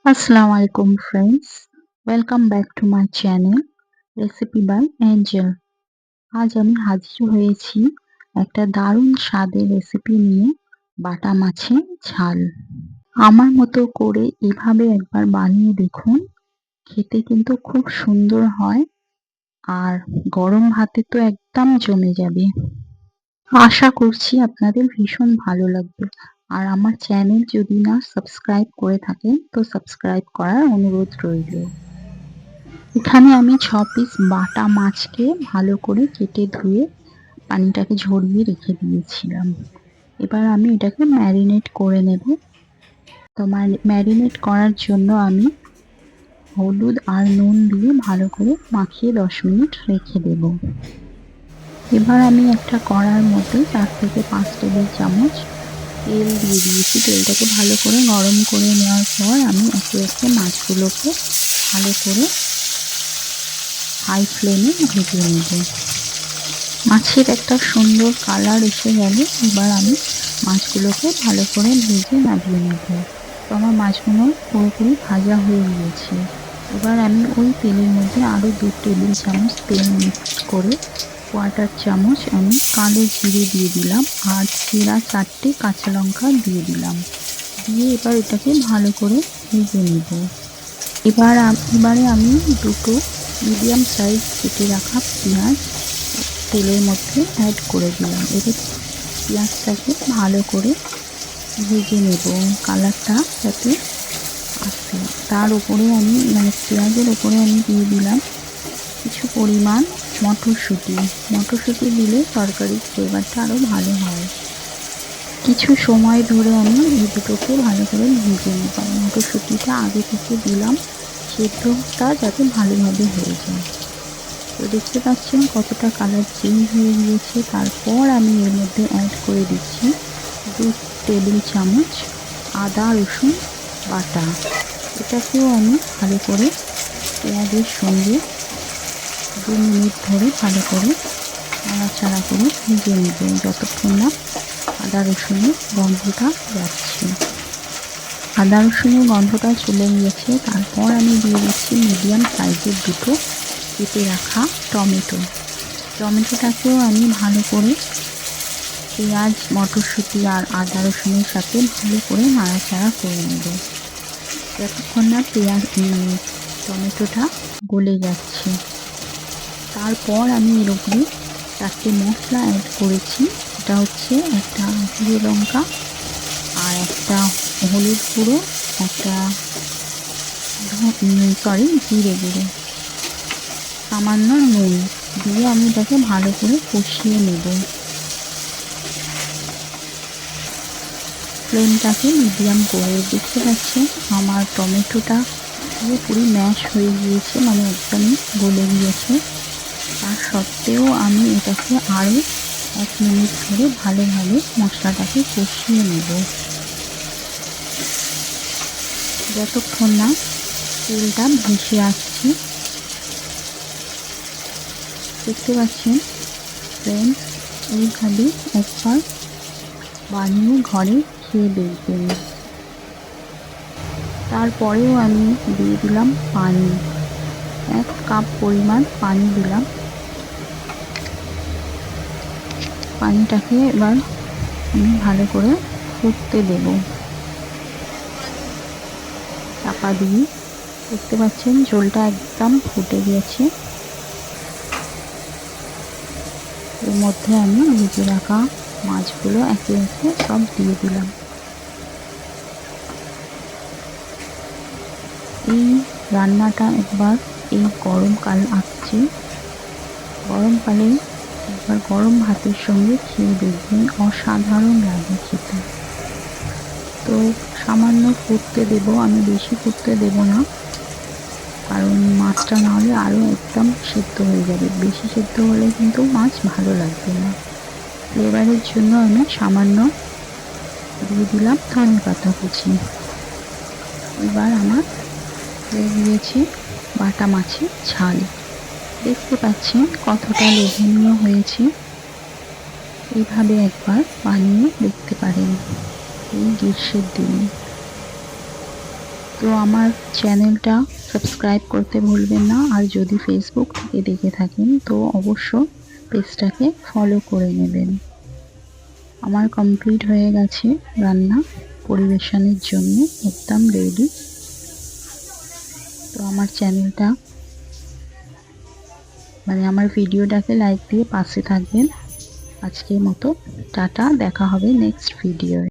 Assalamu alaikum friends. Welcome back to my channel Recipe by Angel. আজ আমি হাজির হয়েছি একটা দারুণ স্বাদের রেসিপি নিয়ে, বাটা মাছের ঝাল। আমার মতো করে এভাবে একবার বানিয়ে দেখুন, খেতে কিন্তু খুব সুন্দর হয় আর গরম ভাতে তো একদম জমে যাবে। আশা করছি আপনাদের ভীষণ ভালো লাগবে। আর আমার চ্যানেল যদি না সাবস্ক্রাইব করে থাকেন তো সাবস্ক্রাইব করার অনুরোধ রইল। এখানে আমি 6 পিস বাটা মাছকে ভালো করে কেটে ধুয়ে পানিটাকে ঝরিয়ে রেখে দিয়েছিলাম। এবার আমি এটাকে ম্যারিনেট করে নেব। তো ম্যারিনেট করার জন্য আমি হলুদ আর নুন দিয়ে ভালো করে মাখিয়ে 10 মিনিট রেখে দেব। এবার আমি একটা কড়ার মধ্যে 4 থেকে 5 টেবিল চামচ তেল দিয়ে দিয়েছি। তেলটাকে ভালো করে গরম করে নেওয়ার পর আমি একে একে মাছগুলোকে ভালো করে হাই ফ্লেমে ভেজে নেব। মাছের একটা সুন্দর কালার এসে গেলে এবার আমি মাছগুলোকে ভালো করে ভেজে নামিয়ে নেব। তো আমার মাছগুলো পুরোপুরি ভাজা হয়ে গিয়েছে। এবার আমি ওই তেলের মধ্যে আরও 2 টেবিল চামচ তেল মিক্স করে 1/4 চামচ আমি কালো জিরে দিয়ে দিলাম আর চেরা 4টে কাঁচা লঙ্কা দিয়ে দিলাম। দিয়ে এবার এটাকে ভালো করে ভেজে নেব। এবারে আমি দুটো মিডিয়াম সাইজ কেটে রাখা পেঁয়াজ তেলের মধ্যে অ্যাড করে দিলাম। এবার পেঁয়াজটাকে ভালো করে ভেজে নেব, কালারটা যাতে আসে। তার উপরে আমি পেঁয়াজের উপরে আমি দিয়ে দিলাম কিছু পরিমাণ মটরশুঁটি দিলে তরকারির ফ্লেভারটা আরও ভালো হয়। কিছু সময় ধরে আমি এই দুটোকে ভালো করে ভেজে নেব। মটরশুঁটিটা আগে থেকে দিলাম, সেদ্ধটা যাতে ভালোভাবে হয়ে যায়। তো দেখতে পাচ্ছেন কতটা কালার চেঞ্জ হয়ে গিয়েছে। তারপর আমি এর মধ্যে অ্যাড করে দিচ্ছি 2 টেবিল চামচ আদা রসুন বাটা। এটাকেও আমি ভালো করে পেঁয়াজের সঙ্গে 2 মিনিট ধরে ভালো করে নাড়াচাড়া করে ভেজে নেব, যতক্ষণ না আদা রসুনের গন্ধটা যাচ্ছে। আদা রসুনের গন্ধটা চলে গিয়েছে। তারপর আমি দিয়ে দিচ্ছি মিডিয়াম সাইজের দুটো কেটে রাখা টমেটোটাকেও আমি ভালো করে পেঁয়াজ মটরশুঁটি আর আদা রসুনের সাথে ভালো করে নাড়াচাড়া করে নেব, যতক্ষণ না টমেটোটা গলে যাচ্ছে। তারপর আমি এর উপরে 4টে মশলা অ্যাড করেছি। এটা হচ্ছে একটা জিরে লঙ্কা আর একটা হলুদ গুঁড়ো, একটা জিরে গুঁড়ো, সামান্য নুন দিয়ে আমি এটাকে ভালো করে কষিয়ে নেব। ফ্লেমটাকে মিডিয়াম করে। দেখতে পাচ্ছেন আমার টমেটোটা পুরোপুরি ম্যাশ হয়ে গিয়েছে, একদমই গলে গিয়েছে। তার সত্ত্বেও আমি এটাকে আরও 1 মিনিট ধরে ভালোভাবে মশলাটাকে কষিয়ে নেব, যতক্ষণ না তেলটা ভেসে আসছে। দেখতে পাচ্ছেন ফ্রেন্ডস, এইভাবে একবার বানিয়ে ঘরে খেয়ে দেখবেন। তারপরেও আমি দিয়ে দিলাম পানি, 1 কাপ পরিমাণ পানি দিলাম। পানিটাকে এবার আমি ভালো করে ফুটতে দেব চাপা দিয়ে। দেখতে পাচ্ছেন ঝোলটা একদম ফুটে গেছে। এর মধ্যে আমি ভেজে রাখা মাছগুলো একে একে সব দিয়ে দিলাম। এই রান্নাটা একবার এই গরমকাল আসছে, গরমকালে একবার গরম ভাতের সঙ্গে খেয়ে দেখবেন, অসাধারণ লাগে খেতে। তো সামান্য ফুটতে দেব, আমি বেশি ফুটতে দেব না, কারণ মাছটা না হলে আরও একদম সেদ্ধ হয়ে যাবে। বেশি সেদ্ধ হলে কিন্তু মাছ ভালো লাগবে না। ফ্লেভারের জন্য আমি সামান্য দিয়ে দিলাম ধনেপাতা কুচি। এবার আমার হয়ে গিয়েছে বাটা মাছের ঝাল। দেখতে পাচ্ছেন কতটা লোভনীয় হয়েছে। এইভাবে একবার বানিয়ে দেখতে পারেন এই গ্রীষ্মের দিনে। তো আমার চ্যানেলটা সাবস্ক্রাইব করতে ভুলবেন না। আর যদি ফেসবুক থেকে দেখে থাকেন তো অবশ্য পেজটাকে ফলো করে নেবেন। আমার কমপ্লিট হয়ে গেছে রান্না, পরিবেশনের জন্য একদম রেডি। তো আমার চ্যানেলটা আমার ভিডিওটাকে লাইক দিয়ে পাশে থাকবেন। আজকের মতো টাটা, দেখা হবে নেক্সট ভিডিওয়।